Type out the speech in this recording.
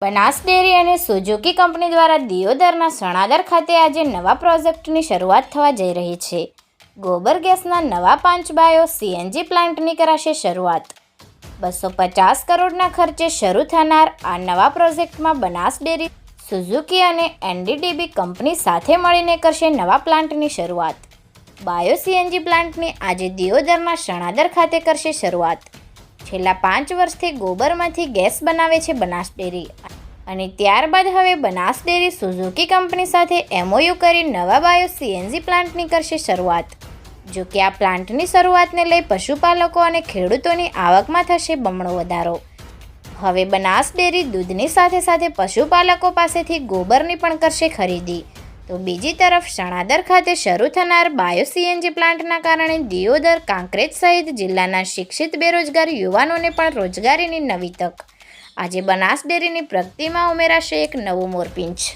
Banas dairy અને Suzuki company દ્વારા દિયોદરના સણાદર ખાતે આજે નવા પ્રોજેક્ટની શરૂઆત થવા જઈ રહી છે. ગોબર ગેસના નવા 5 બાયો સીએનજી પ્લાન્ટની કરાશે શરૂઆત. 250 કરોડના ખર્ચે શરૂ થનાર આ નવા પ્રોજેક્ટમાં બનાસ ડેરી, સુઝુકી અને એનડીડીબી કંપની સાથે મળીને કરશે નવા પ્લાન્ટની શરૂઆત. બાયો સીએનજી પ્લાન્ટની આજે દિયોદરના સણાદર ખાતે કરશે શરૂઆત. છેલ્લા 5 વર્ષથી ગોબરમાંથી ગેસ બનાવે છે બનાસ ડેરી અને ત્યારબાદ હવે બનાસ ડેરી સુઝુકી કંપની સાથે એમઓયુ કરી નવા બાયો સીએનજી પ્લાન્ટની કરશે શરૂઆત. જો કે આ પ્લાન્ટની શરૂઆતને લઈ પશુપાલકો અને ખેડૂતોની આવકમાં થશે બમણો વધારો. હવે બનાસ ડેરી દૂધની સાથે સાથે પશુપાલકો પાસેથી ગોબરની પણ કરશે ખરીદી. તો બીજી તરફ સણાદર ખાતે શરૂ થનાર બાયો સીએનજી પ્લાન્ટના કારણે દિયોદર, કાંકરેજ સહિત જિલ્લાના શિક્ષિત બેરોજગાર યુવાનોને પણ રોજગારીની નવી તક. આજે બનાસ ડેરીની પ્રગતિમાં ઉમેરાશે એક નવું મોરપીંછ.